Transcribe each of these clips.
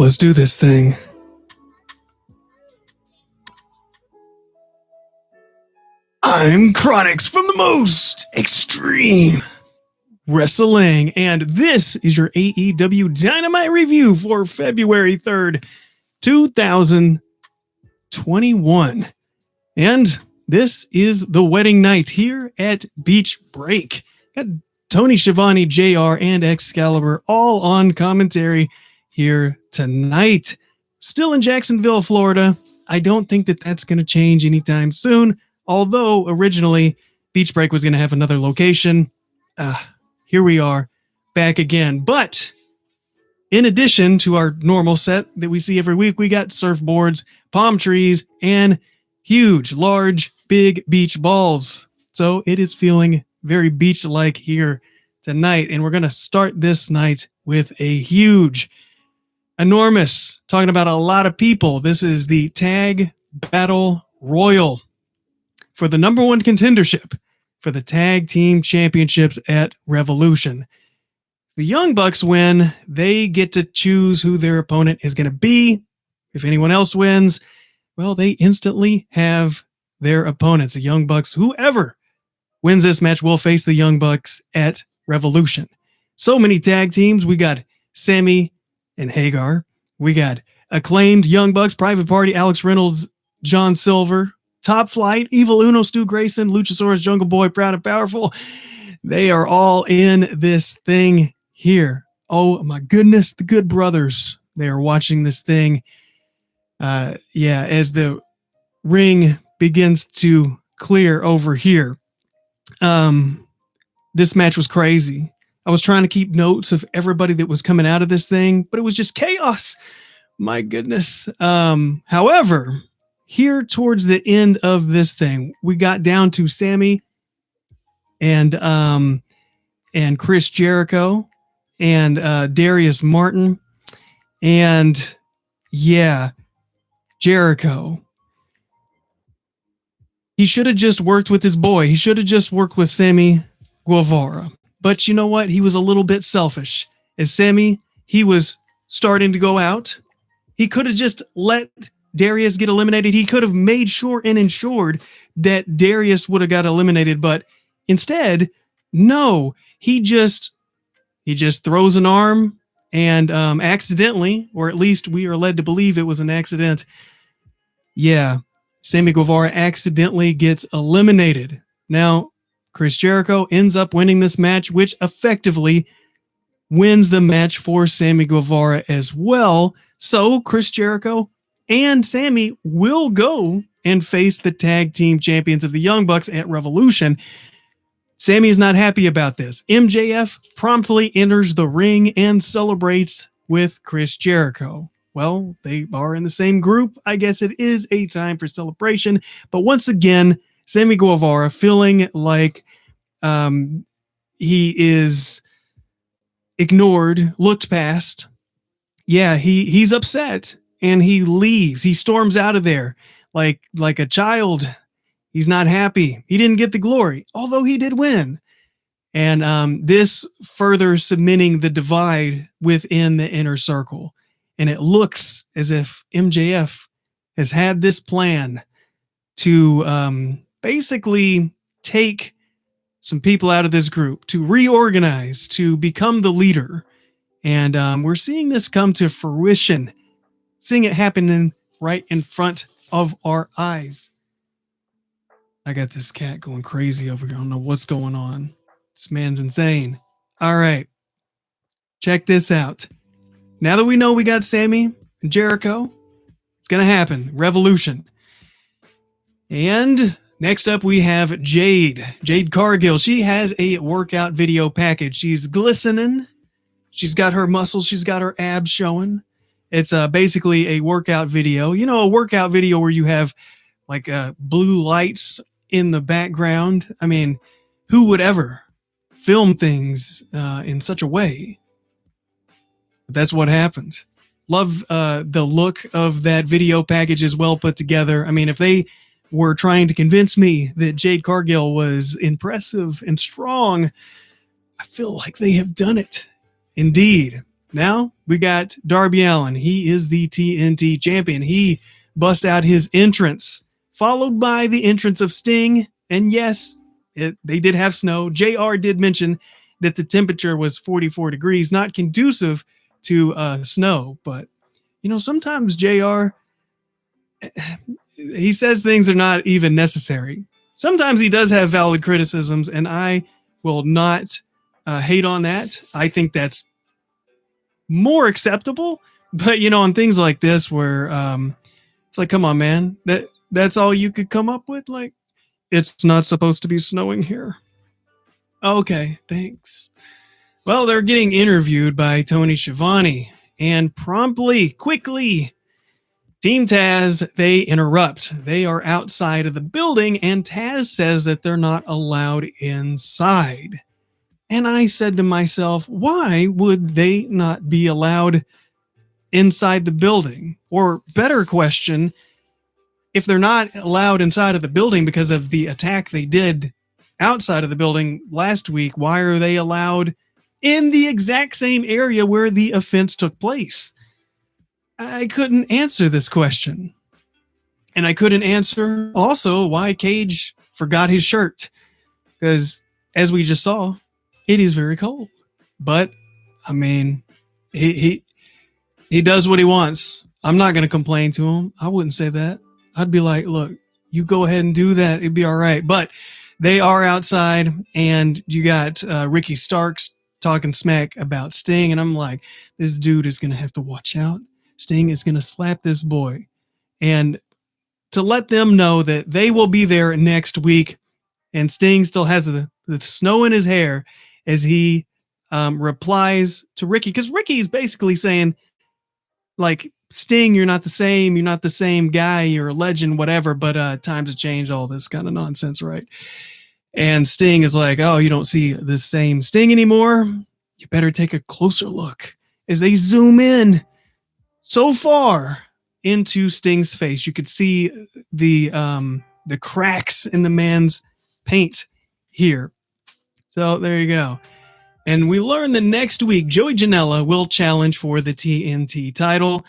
Let's do this thing. I'm Chronix from the most extreme wrestling, and this is your AEW Dynamite review for February 3rd, 2021. And this is the wedding night here at Beach Break. Got Tony Schiavone, JR, and Excalibur all on commentary here tonight. Still in Jacksonville, Florida. I don't think that that's going to change anytime soon, although originally Beach Break was going to have another location. Here we are back again. But in addition to our normal set that we see every week, we got surfboards, palm trees, and huge, large, big beach balls. So it is feeling very beach-like here tonight. And we're going to start this night with a huge, enormous, talking about a lot of people. This is the Tag Battle Royal for the number one contendership for the Tag Team Championships at Revolution. The Young Bucks win. They get to choose who their opponent is going to be. If anyone else wins, well, they instantly have their opponents. The Young Bucks, whoever wins this match, will face the Young Bucks at Revolution. So many tag teams. We got Sammy and Hagar. We got acclaimed Young Bucks, Private Party, Alex Reynolds, John Silver, Top Flight, Evil Uno, Stu Grayson, Luchasaurus, Jungle Boy, Proud and Powerful. They are all in this thing here. Oh my goodness, the Good Brothers. They are watching this thing. As the ring begins to clear over here. This match was crazy. I was trying to keep notes of everybody that was coming out of this thing, but it was just chaos. My goodness. However, here towards the end of this thing, we got down to Sammy and Chris Jericho and Darius Martin. And yeah, Jericho. He should have just worked with his boy. He should have just worked with Sammy Guevara. But you know what? He was a little bit selfish. As Sammy, he was starting to go out. He could have just let Darius get eliminated. He could have made sure and ensured that Darius would have got eliminated. But instead, no. He just throws an arm and accidentally, or at least we are led to believe it was an accident. Yeah, Sammy Guevara accidentally gets eliminated. Now, Chris Jericho ends up winning this match, which effectively wins the match for Sammy Guevara as well. So Chris Jericho and Sammy will go and face the tag team champions of the Young Bucks at Revolution. Sammy is not happy about this. MJF promptly enters the ring and celebrates with Chris Jericho. Well, they are in the same group. I guess it is a time for celebration. But once again, Sammy Guevara feeling like he is ignored, looked past. Yeah, he's upset and he leaves. He storms out of there like a child. He's not happy. He didn't get the glory, although he did win. And this further cementing the divide within the inner circle. And it looks as if MJF has had this plan to basically take some people out of this group, to reorganize, to become the leader. And we're seeing this come to fruition, seeing it happening right in front of our eyes. I got this cat going crazy over here. I don't know what's going on. This man's insane. All right. Check this out. Now that we know we got Sammy and Jericho, it's going to happen. Revolution. And next up we have Jade Cargill. She has a workout video package. She's glistening. She's got her muscles. She's got her abs showing. It's basically a workout video. You know, a workout video where you have like blue lights in the background. I mean, who would ever film things in such a way? But that's what happens. Love the look of that video package is well put together. I mean, if they were trying to convince me that Jade Cargill was impressive and strong, I feel like they have done it. Indeed. Now we got Darby Allin. He is the TNT champion. He bust out his entrance, followed by the entrance of Sting. And yes, they did have snow. JR did mention that the temperature was 44 degrees, not conducive to snow. But, sometimes JR, he says things are not even necessary. Sometimes he does have valid criticisms, and I will not hate on that. I think that's more acceptable. But on things like this where it's like, come on, man, that's all you could come up with. Like, it's not supposed to be snowing here. Okay, thanks. Well, they're getting interviewed by Tony Schiavone, and quickly, Team Taz, they interrupt. They are outside of the building, and Taz says that they're not allowed inside. And I said to myself, why would they not be allowed inside the building? Or better question, if they're not allowed inside of the building because of the attack they did outside of the building last week, why are they allowed in the exact same area where the offense took place? I couldn't answer this question. And I couldn't answer also why Cage forgot his shirt. Because as we just saw, it is very cold. But I mean, he does what he wants. I'm not going to complain to him. I wouldn't say that. I'd be like, look, you go ahead and do that. It'd be all right. But they are outside, and you got Ricky Starks talking smack about Sting. And I'm like, this dude is going to have to watch out. Sting is going to slap this boy. And to let them know that they will be there next week, and Sting still has the snow in his hair as he replies to Ricky. Because Ricky's basically saying, like, Sting, you're not the same guy, you're a legend, whatever, but times have changed, all this kind of nonsense, right? And Sting is like, oh, you don't see the same Sting anymore? You better take a closer look. As they zoom in so far into Sting's face, you could see the cracks in the man's paint here. So there you go. And we learn that next week, Joey Janela will challenge for the TNT title.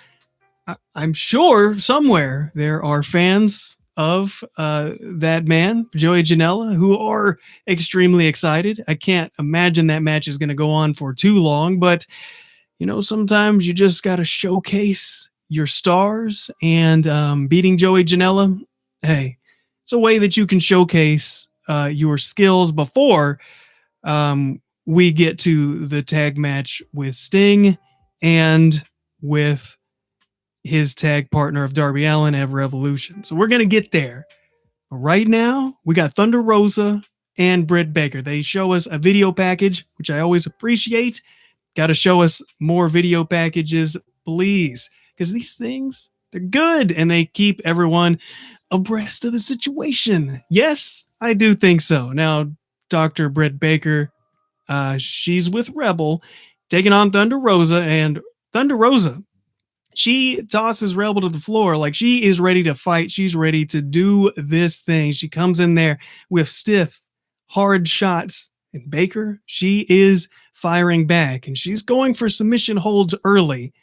I'm sure somewhere there are fans of that man, Joey Janela, who are extremely excited. I can't imagine that match is going to go on for too long, but sometimes you just got to showcase your stars, and beating Joey Janela, hey, it's a way that you can showcase your skills before we get to the tag match with Sting and with his tag partner of Darby Allin at Revolution. So we're going to get there. But right now, we got Thunder Rosa and Britt Baker. They show us a video package, which I always appreciate. Got to show us more video packages, please. Because these things, they're good, and they keep everyone abreast of the situation. Yes, I do think so. Now, Dr. Britt Baker, she's with Rebel, taking on Thunder Rosa, and Thunder Rosa, she tosses Rebel to the floor like she is ready to fight. She's ready to do this thing. She comes in there with stiff, hard shots. And Baker, she is firing back, and she's going for submission holds early.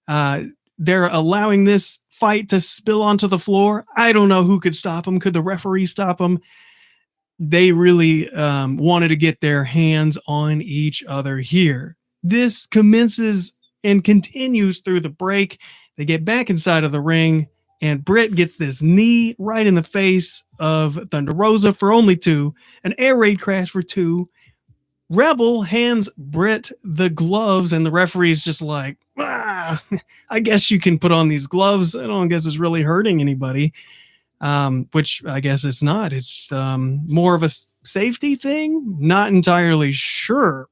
They're allowing this fight to spill onto the floor. I don't know who could stop them. Could the referee stop them? They really wanted to get their hands on each other here. This commences and continues through the break. They get back inside of the ring, and Britt gets this knee right in the face of Thunder Rosa for only 2, an air raid crash for 2. Rebel hands Britt the gloves, and the referee's just like, I guess you can put on these gloves. I don't guess it's really hurting anybody, which I guess it's not. It's more of a safety thing. Not entirely sure,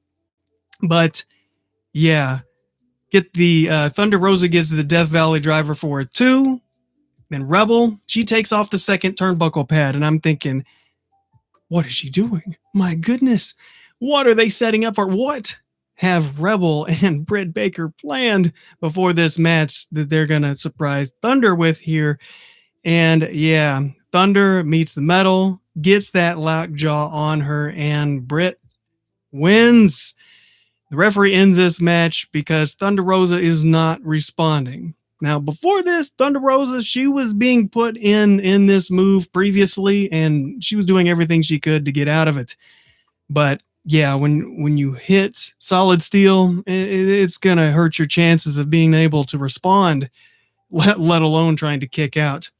but yeah. Get the Thunder Rosa gets the Death Valley driver for a 2. Then Rebel, she takes off the second turnbuckle pad, and I'm thinking, what is she doing? My goodness. What are they setting up for? What have Rebel and Britt Baker planned before this match that they're going to surprise Thunder with here? And yeah, Thunder meets the metal, gets that lockjaw on her, and Britt wins. The referee ends this match because Thunder Rosa is not responding. Now, before this, Thunder Rosa, she was being put in this move previously, and she was doing everything she could to get out of it. But yeah, when you hit solid steel, it's gonna hurt your chances of being able to respond, let alone trying to kick out.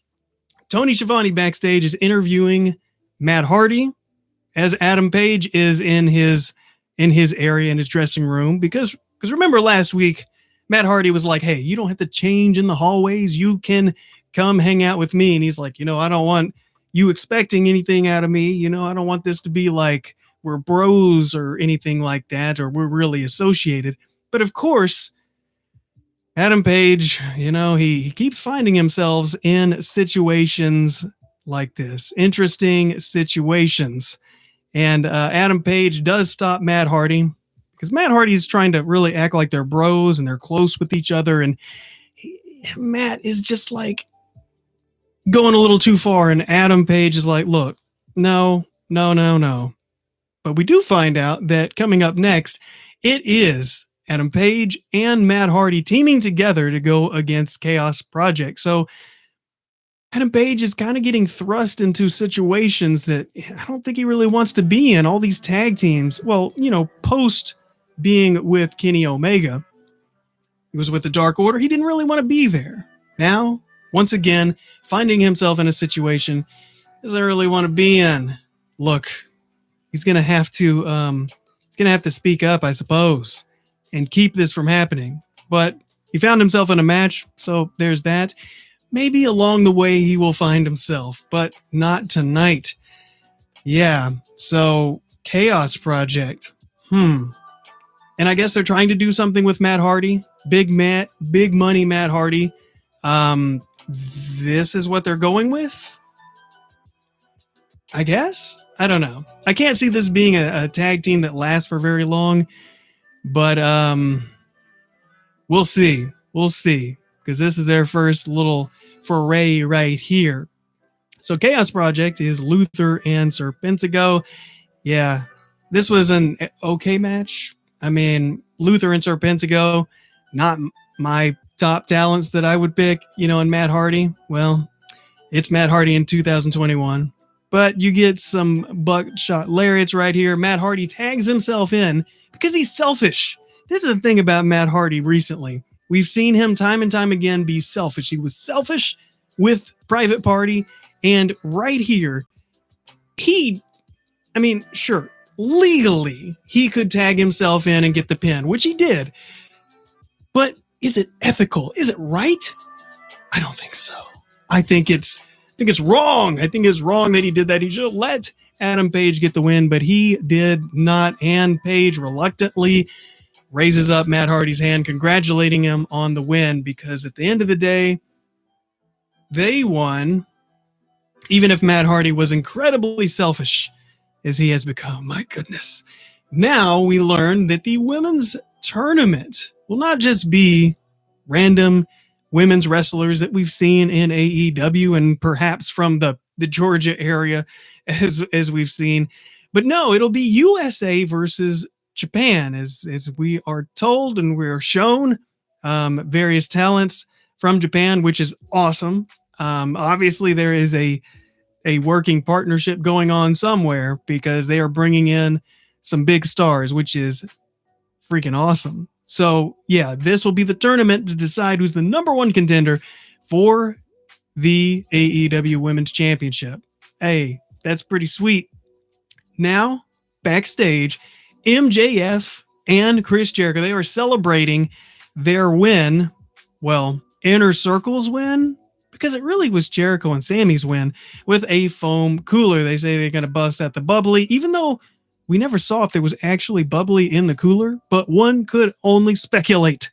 Tony Schiavone backstage is interviewing Matt Hardy as Adam Page is in his area in his dressing room because remember last week Matt Hardy was like, "Hey, you don't have to change in the hallways. You can come hang out with me." And he's like, "I don't want you expecting anything out of me. I don't want this to be like we're bros or anything like that, or we're really associated." But of course, Adam Page, he keeps finding himself in situations like this, interesting situations. And Adam Page does stop Matt Hardy because Matt Hardy's trying to really act like they're bros and they're close with each other. And Matt is just like going a little too far. And Adam Page is like, look, no, no, no, no. But we do find out that coming up next, it is Adam Page and Matt Hardy teaming together to go against Chaos Project. So Adam Page is kind of getting thrust into situations that I don't think he really wants to be in. All these tag teams. Well, post being with Kenny Omega, he was with the Dark Order. He didn't really want to be there. Now, once again, finding himself in a situation he doesn't really want to be in. Look, he's gonna have to speak up, I suppose, and keep this from happening. But he found himself in a match, so there's that. Maybe along the way he will find himself, but not tonight. Yeah, so Chaos Project. And I guess they're trying to do something with Matt Hardy. Big money Matt Hardy. This is what they're going with? I guess? I don't know. I can't see this being a tag team that lasts for very long, but we'll see. We'll see, because this is their first little foray right here. So Chaos Project is Luther and Serpentico. Yeah, this was an okay match. I mean, Luther and Serpentico, not my top talents that I would pick, in Matt Hardy. Well, it's Matt Hardy in 2021. But you get some buckshot lariats right here. Matt Hardy tags himself in because he's selfish. This is the thing about Matt Hardy recently. We've seen him time and time again be selfish. He was selfish with Private Party. And right here, sure, legally, he could tag himself in and get the pin, which he did. But is it ethical? Is it right? I don't think so. I think it's wrong. I think it's wrong that he did that. He should have let Adam Page get the win, but he did not. And Page reluctantly raises up Matt Hardy's hand, congratulating him on the win, because at the end of the day, they won, even if Matt Hardy was incredibly selfish, as he has become. My goodness. Now we learn that the women's tournament will not just be random women's wrestlers that we've seen in AEW and perhaps from the Georgia area as we've seen. But no, it'll be USA versus Japan, as we are told and we're shown various talents from Japan, which is awesome. Obviously, there is a working partnership going on somewhere because they are bringing in some big stars, which is freaking awesome. So, yeah, this will be the tournament to decide who's the number one contender for the AEW Women's Championship. Hey, that's pretty sweet. Now, backstage, MJF and Chris Jericho, they are celebrating their win. Well, Inner Circle's win, because it really was Jericho and Sammy's win, with a foam cooler. They say they're going to bust out the bubbly, even though we never saw if there was actually bubbly in the cooler, but one could only speculate.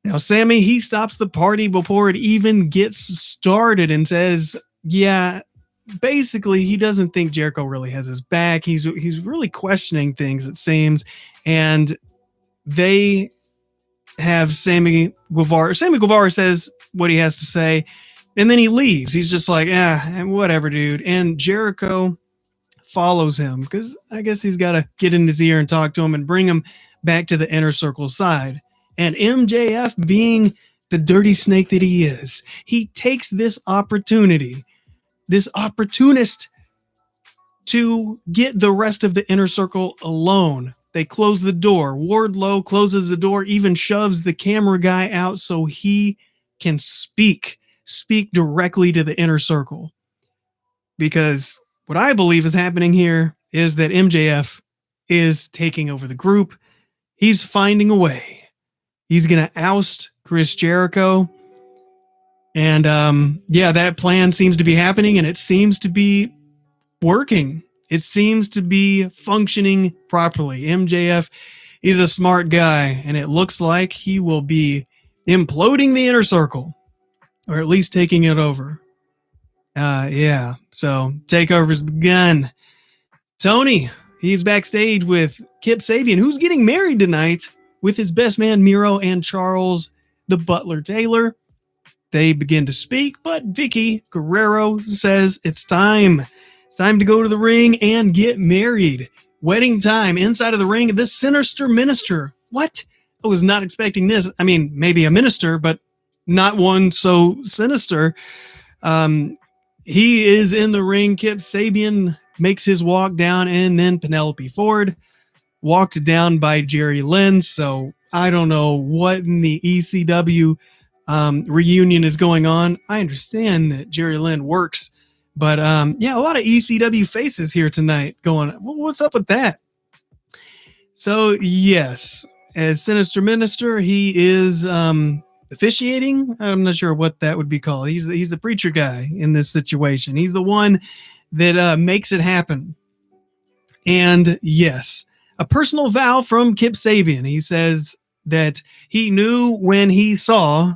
Now, Sammy, he stops the party before it even gets started and says, yeah, basically, he doesn't think Jericho really has his back. He's really questioning things, it seems. And they have Sammy Guevara. Sammy Guevara says what he has to say, and then he leaves. He's just like, whatever, dude. And Jericho follows him because I guess he's got to get in his ear and talk to him and bring him back to the inner circle side. And MJF, being the dirty snake that he is, he takes this opportunity, this opportunist, to get the rest of the inner circle alone. They close the door. Wardlow closes the door, even shoves the camera guy out so he can speak directly to the inner circle. Because what I believe is happening here is that MJF is taking over the group. He's finding a way. He's going to oust Chris Jericho. And that plan seems to be happening, and it seems to be working. It seems to be functioning properly. MJF is a smart guy, and it looks like he will be imploding the inner circle, or at least taking it over. So takeover's begun. Tony, he's backstage with Kip Sabian, who's getting married tonight with his best man Miro and Charles the Butler Taylor. They begin to speak, but Vicky Guerrero says it's time. It's time to go to the ring and get married. Wedding time inside of the ring. The sinister minister. What? I was not expecting this. I mean, maybe a minister, but not one so sinister. He is in the ring. Kip Sabian makes his walk down, and then Penelope Ford walked down by Jerry Lynn. So I don't know what in the ECW reunion is going on. I understand that Jerry Lynn works, but a lot of ECW faces here tonight going, what's up with that? So yes, as Sinister Minister, he is officiating. I'm not sure what that would be called. He's the preacher guy in this situation. He's the one that makes it happen. And yes, a personal vow from Kip Sabian. He says that he knew when he saw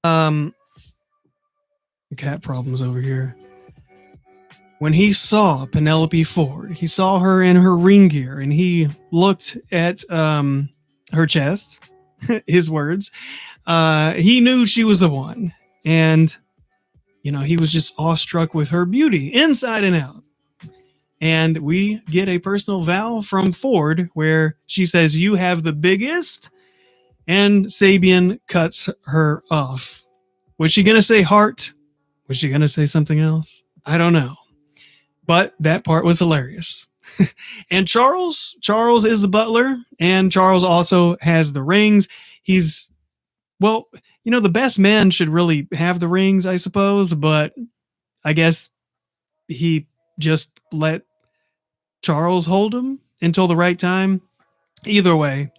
cat problems over here. When he saw Penelope Ford, he saw her in her ring gear, and he looked at her chest, his words. He knew she was the one. And, he was just awestruck with her beauty inside and out. And we get a personal vow from Ford where she says, "You have the biggest," and Sabian cuts her off. Was she going to say heart? Was she going to say something else? I don't know. But that part was hilarious. And Charles is the butler, and Charles also has the rings. He's, the best man should really have the rings, I suppose, but I guess he just let Charles hold them until the right time. Either way,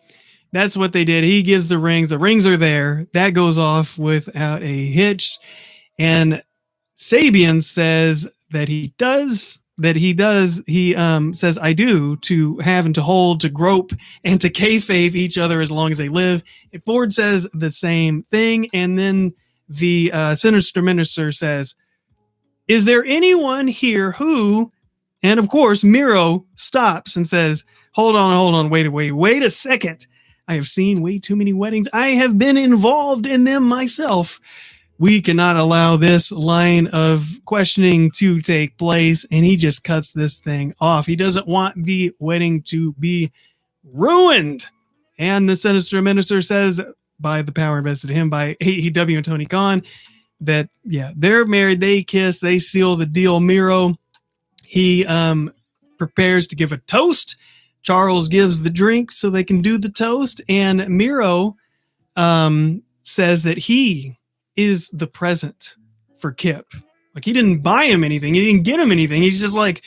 that's what they did. He gives the rings. The rings are there. That goes off without a hitch. And Sabian says that he does. He says, "I do," to have and to hold, to grope, and to kayfabe each other as long as they live. And Ford says the same thing. And then the Sinister Minister says, "Is there anyone here who," and of course, Miro stops and says, hold on, wait a second. I have seen way too many weddings. I have been involved in them myself. We cannot allow this line of questioning to take place. And he just cuts this thing off. He doesn't want the wedding to be ruined. And the Sinister Minister says, by the power invested in him by AEW and Tony Khan, that, they're married. They kiss. They seal the deal. Miro, he prepares to give a toast. Charles gives the drink so they can do the toast. And Miro says that he is the present for Kip. Like, he didn't buy him anything. He didn't get him anything. He's just like,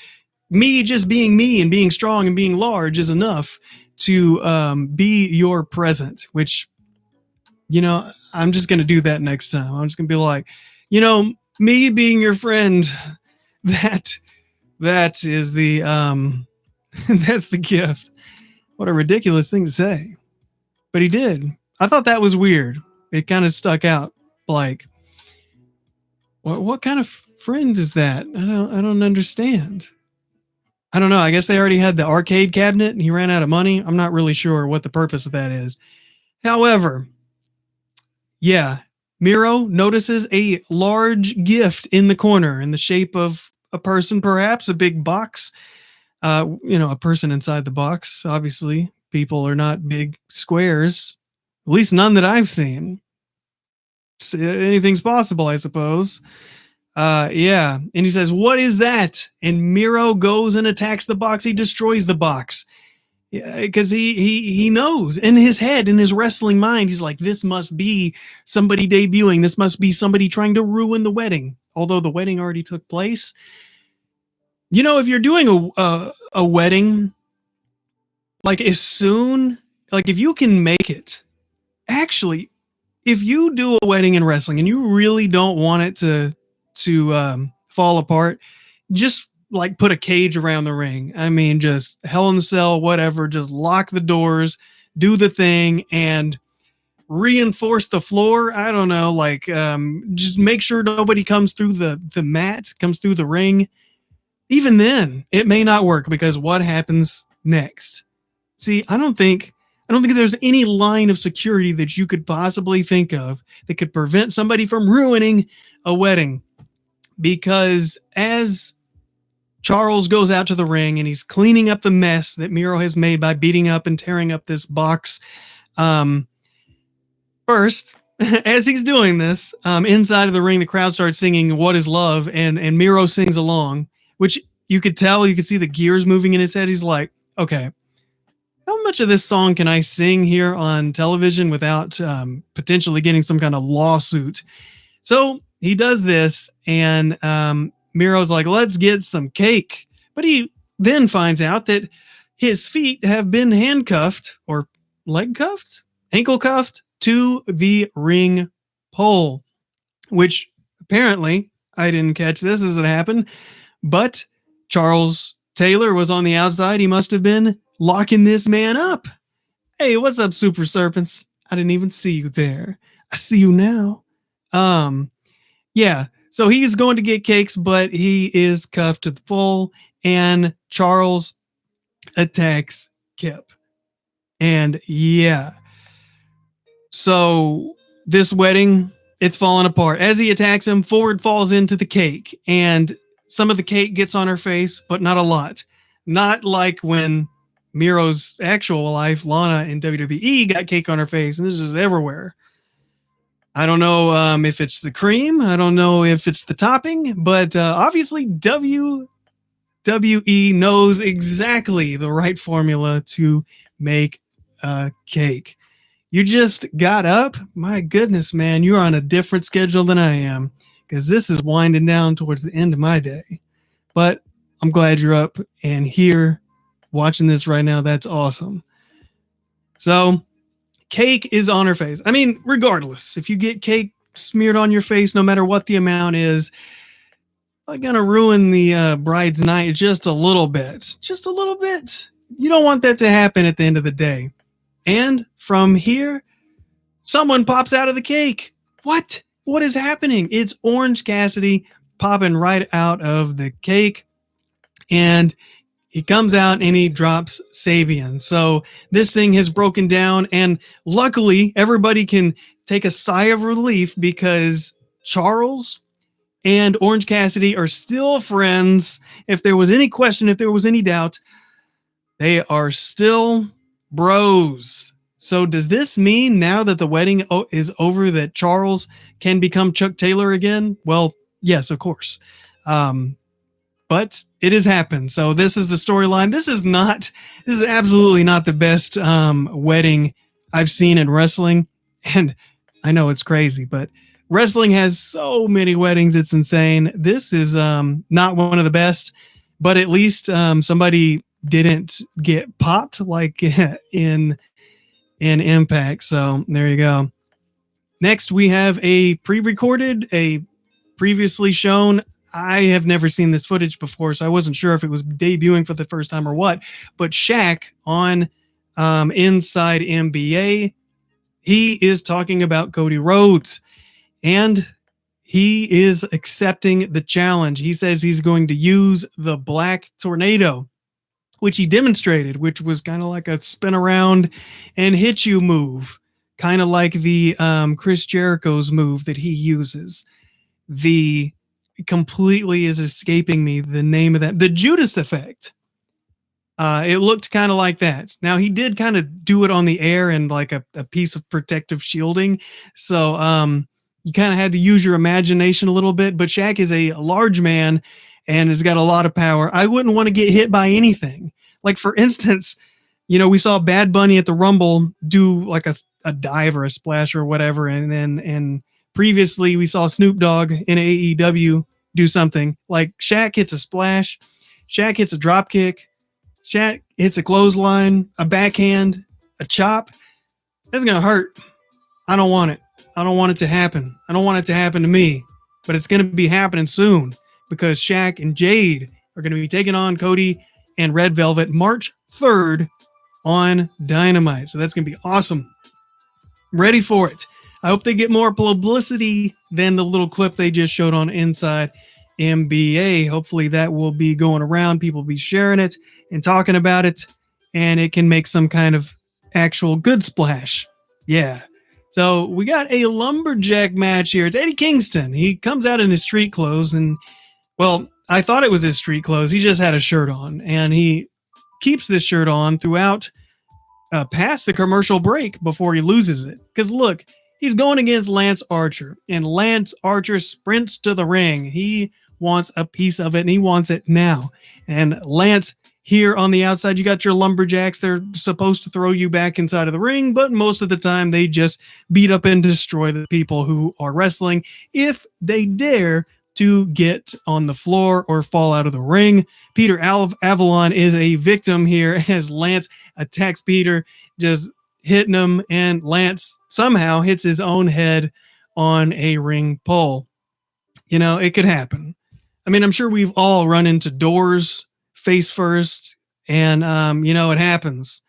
me just being me and being strong and being large is enough to be your present, which, I'm just going to do that next time. I'm just going to be like, me being your friend, that is the, that's the gift. What a ridiculous thing to say. But he did. I thought that was weird. It kind of stuck out. Like, what kind of friend is that? I don't understand. I don't know. I guess they already had the arcade cabinet and he ran out of money. I'm not really sure what the purpose of that is. However, Miro notices a large gift in the corner in the shape of a person, perhaps a big box. A person inside the box, obviously, people are not big squares, at least none that I've seen. Anything's possible, I suppose. Yeah. And he says, "What is that?" And Miro goes and attacks the box. He destroys the box. Yeah, because he knows in his head, in his wrestling mind, he's like, this must be somebody debuting. This must be somebody trying to ruin the wedding. Although the wedding already took place. You know, if you're doing a wedding, like if you can make it, actually, if you do a wedding in wrestling and you really don't want it to fall apart, just like put a cage around the ring. I mean, just Hell in the Cell, whatever. Just lock the doors, do the thing, and reinforce the floor. I don't know, like just make sure nobody comes through the mat, comes through the ring. Even then, it may not work because what happens next? See, I don't think there's any line of security that you could possibly think of that could prevent somebody from ruining a wedding. Because as Charles goes out to the ring and he's cleaning up the mess that Miro has made by beating up and tearing up this box. First, as he's doing this, inside of the ring, the crowd starts singing "What Is Love," and Miro sings along, which you could see the gears moving in his head. He's like, okay, how much of this song can I sing here on television without potentially getting some kind of lawsuit? So he does this, and Miro's like, let's get some cake. But he then finds out that his feet have been handcuffed or leg cuffed, ankle cuffed to the ring pole, which apparently I didn't catch this as it happened, but Charles Taylor was on the outside. He must have been locking this man up. Hey, what's up, Super Serpents? I didn't even see you there. I see you now. Yeah. So he's going to get cakes, but he is cuffed to the pole, and Charles attacks Kip. And yeah. So this wedding, it's falling apart. As he attacks him, Ford falls into the cake, and some of the cake gets on her face, but not a lot. Not like when Miro's actual wife, Lana, in WWE got cake on her face, and this is everywhere. I don't know if it's the cream. I don't know if it's the topping, but obviously WWE knows exactly the right formula to make a cake. You just got up? My goodness, man, you're on a different schedule than I am, because this is winding down towards the end of my day. But I'm glad you're up and here watching this right now. That's awesome. So cake is on her face. I mean, regardless, if you get cake smeared on your face, no matter what the amount is, I'm going to ruin the bride's night just a little bit. Just a little bit. You don't want that to happen at the end of the day. And from here, someone pops out of the cake. What? What is happening? It's Orange Cassidy popping right out of the cake. And he comes out and he drops Sabian. So this thing has broken down, and luckily everybody can take a sigh of relief because Charles and Orange Cassidy are still friends. If there was any question, if there was any doubt, they are still bros. So does this mean now that the wedding is over that Charles can become Chuck Taylor again? Well, yes, of course. But it has happened. So this is the storyline. This is absolutely not the best wedding I've seen in wrestling. And I know it's crazy, but wrestling has so many weddings. It's insane. This is not one of the best, but at least somebody didn't get popped like in Impact. So there you go. Next, we have a pre-recorded, a previously shown. I have never seen this footage before, so I wasn't sure if it was debuting for the first time or what. But Shaq on Inside NBA, he is talking about Cody Rhodes, and he is accepting the challenge. He says he's going to use the Black Tornado, which he demonstrated, which was kind of like a spin around and hit you move, kind of like the Chris Jericho's move that he uses. The completely is escaping me the name of that. The Judas effect. It looked kind of like that. Now he did kind of do it on the air and like a piece of protective shielding. So you kind of had to use your imagination a little bit. But Shaq is a large man and has got a lot of power. I wouldn't want to get hit by anything. Like for instance, we saw Bad Bunny at the Rumble do like a dive or a splash or whatever, and previously we saw Snoop Dogg in AEW do something. Like Shaq hits a splash, Shaq hits a drop kick, Shaq hits a clothesline, a backhand, a chop. That's gonna hurt. I don't want it. I don't want it to happen. I don't want it to happen to me, but it's gonna be happening soon because Shaq and Jade are gonna be taking on Cody and Red Velvet March 3rd on Dynamite. So that's going to be awesome. Ready for it. I hope they get more publicity than the little clip they just showed on Inside NBA. Hopefully that will be going around. People will be sharing it and talking about it, and it can make some kind of actual good splash. Yeah. So we got a lumberjack match here. It's Eddie Kingston. He comes out in his street clothes, and, well, I thought it was his street clothes. He just had a shirt on, and he keeps this shirt on throughout past the commercial break before he loses it. Because look, he's going against Lance Archer, and Lance Archer sprints to the ring. He wants a piece of it, and he wants it now. And Lance, here on the outside, you got your lumberjacks. They're supposed to throw you back inside of the ring, but most of the time they just beat up and destroy the people who are wrestling if they dare to get on the floor or fall out of the ring. Peter Avalon is a victim here as Lance attacks Peter, just hitting him, and Lance somehow hits his own head on a ring pole. It could happen. I mean, I'm sure we've all run into doors face first, and it happens.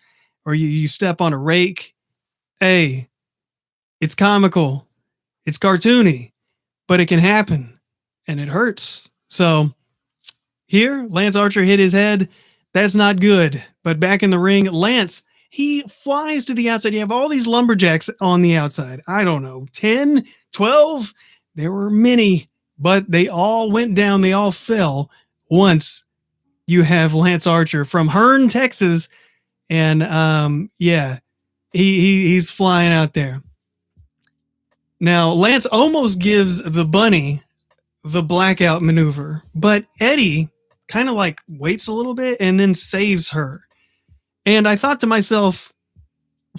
Or you step on a rake. Hey, it's comical, it's cartoony, but it can happen. And it hurts. So here, Lance Archer hit his head. That's not good. But back in the ring, Lance, he flies to the outside. You have all these lumberjacks on the outside. I don't know, 10, 12? There were many, but they all went down. They all fell once you have Lance Archer from Hearn, Texas. And he's flying out there. Now, Lance almost gives the bunny the blackout maneuver, but Eddie kind of like waits a little bit and then saves her. And I thought to myself,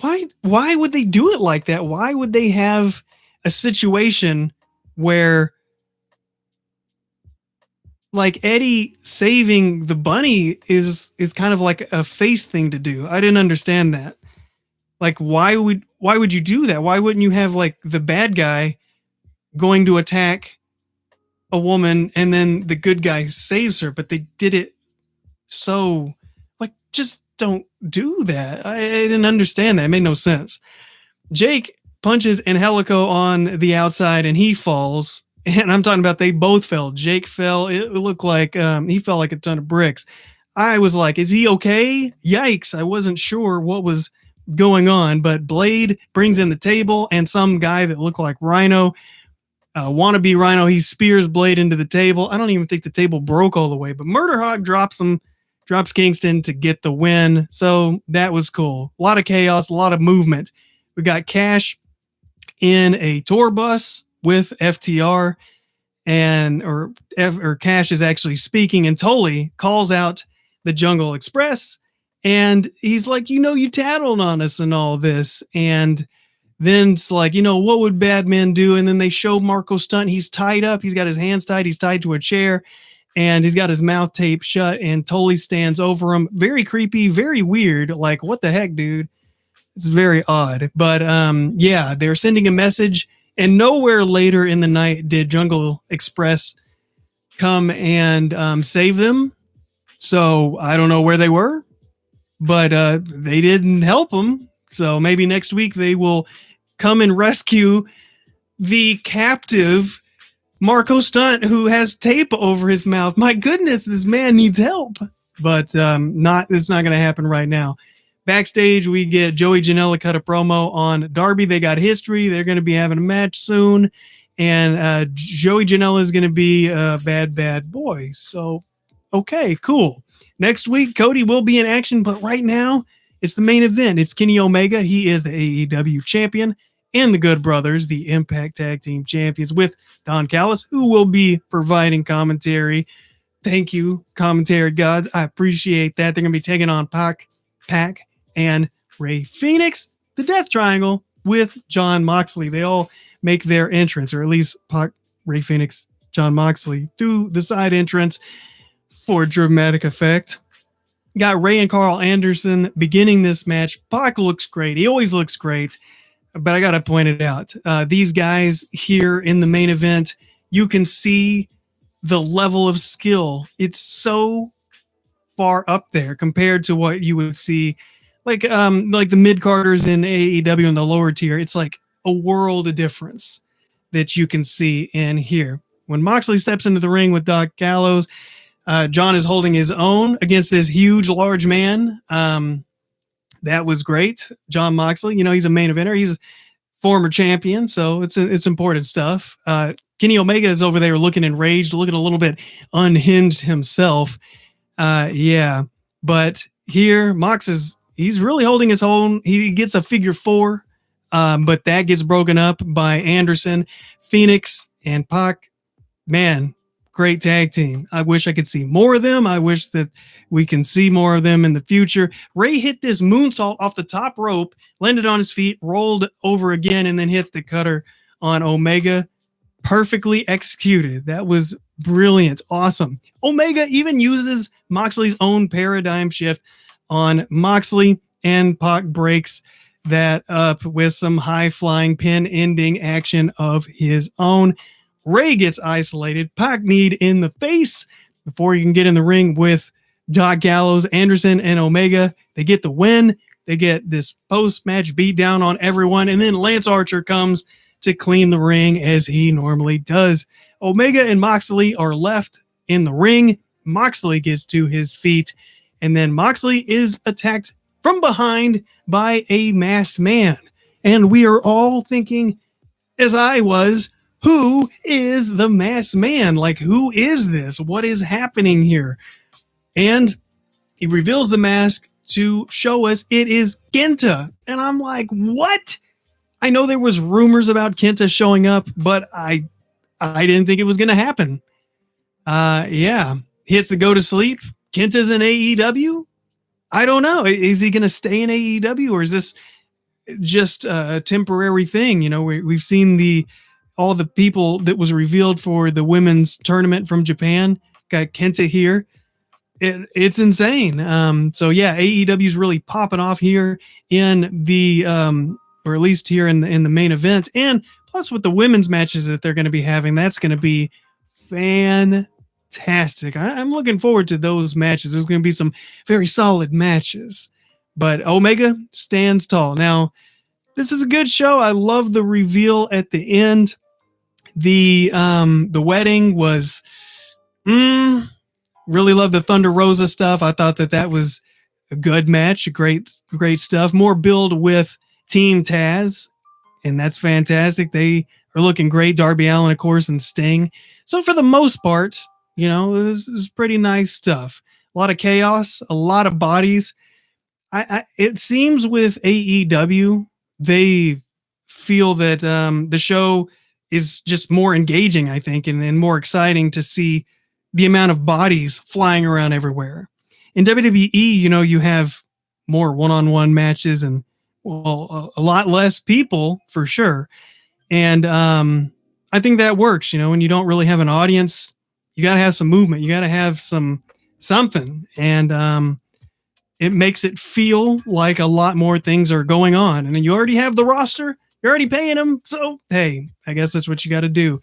why would they do it like that? Why would they have a situation where like Eddie saving the bunny is kind of like a face thing to do? I didn't understand that. Like, why would you do that? Why wouldn't you have like the bad guy going to attack a woman and then the good guy saves her? But they did it so like, just don't do that. I didn't understand that. It made no sense. Jake punches Angelico on the outside and he falls. And I'm talking about they both fell. Jake fell. It looked like he fell like a ton of bricks. I was like, is he okay? Yikes. I wasn't sure what was going on, but Blade brings in the table and some guy that looked like Rhino, wannabe Rhino, he spears Blade into the table. I don't even think the table broke all the way, but Murderhawk drops Kingston to get the win. So that was cool. A lot of chaos, a lot of movement. We got Cash in a tour bus with FTR, or Cash is actually speaking, and Tully calls out the Jungle Express, and he's like, you tattled on us and all this, and then it's like, what would bad men do? And then they show Marco Stunt. He's tied up. He's got his hands tied. He's tied to a chair, and he's got his mouth taped shut, and Tully stands over him. Very creepy, very weird. Like, what the heck, dude? It's very odd. But they're sending a message, and nowhere later in the night did Jungle Express come and save them. So I don't know where they were, but they didn't help them. So maybe next week they will come and rescue the captive Marco Stunt, who has tape over his mouth. My goodness, this man needs help. But it's not going to happen right now. Backstage, we get Joey Janela cut a promo on Darby. They got history. They're going to be having a match soon. And Joey Janela is going to be a bad boy. So Okay, cool. Next week, Cody will be in action, but right now, it's the main event. It's Kenny Omega. He is the AEW champion, and the Good Brothers, the Impact Tag Team champions, with Don Callis, who will be providing commentary. Thank you, commentary gods. I appreciate that. They're going to be taking on Pac, and Ray Phoenix, the Death Triangle, with Jon Moxley. They all make their entrance, or at least Pac, Ray Phoenix, Jon Moxley, through the side entrance for dramatic effect. Got Ray and Carl Anderson beginning this match. Pac looks great. He always looks great. But I got to point it out. These guys here in the main event, you can see the level of skill. It's so far up there compared to what you would see like the mid-carders in AEW in the lower tier. It's like a world of difference that you can see in here. When Moxley steps into the ring with Doc Gallows, John is holding his own against this huge, large man. That was great. Jon Moxley, he's a main eventer. He's a former champion, so it's important stuff. Kenny Omega is over there looking enraged, looking a little bit unhinged himself. Yeah, but here he's really holding his own. He gets a figure 4, but that gets broken up by Anderson, Phoenix, and Pac. Man, great tag team. I wish I could see more of them. I wish that we can see more of them in the future. Ray hit this moonsault off the top rope, landed on his feet, rolled over again, and then hit the cutter on Omega. Perfectly executed. That was brilliant. Awesome. Omega even uses Moxley's own paradigm shift on Moxley, and Pac breaks that up with some high-flying pin ending action of his own. Ray gets isolated. Pac kneed in the face before he can get in the ring with Doc Gallows, Anderson, and Omega. They get the win. They get this post-match beat down on everyone, and then Lance Archer comes to clean the ring as he normally does. Omega and Moxley are left in the ring. Moxley gets to his feet, and then Moxley is attacked from behind by a masked man. And we are all thinking, as I was, who is the masked man? Like, who is this? What is happening here? And he reveals the mask to show us it is Kenta. And I'm like, what? I know there was rumors about Kenta showing up, but I didn't think it was going to happen. Yeah. He hits the go to sleep. Kenta's in AEW? I don't know. Is he going to stay in AEW, or is this just a temporary thing? We've seen all the people that was revealed for the women's tournament from Japan. Got Kenta here. It's insane. So yeah, AEW is really popping off here in the, or at least here in the main event. And plus with the women's matches that they're going to be having, that's going to be fantastic. I'm looking forward to those matches. There's going to be some very solid matches, but Omega stands tall. Now, this is a good show. I love the reveal at the end. The wedding was, really love the Thunder Rosa stuff. I thought that was a good match. Great stuff. More build with Team Taz, and that's fantastic. They are looking great. Darby Allin, of course, and Sting. So for the most part, this is pretty nice stuff. A lot of chaos, a lot of bodies. It seems with AEW, they feel that the show is just more engaging, I think, and more exciting to see the amount of bodies flying around everywhere. In WWE, you have more one-on-one matches and, well, a lot less people for sure. And I think that works, when you don't really have an audience, you got to have some movement. You got to have something. And it makes it feel like a lot more things are going on. And then you already have the roster. You're already paying them. So, hey, I guess that's what you got to do.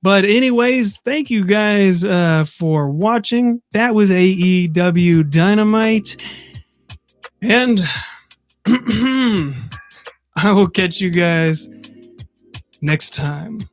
But anyways, thank you guys for watching. That was AEW Dynamite. And I will catch you guys next time.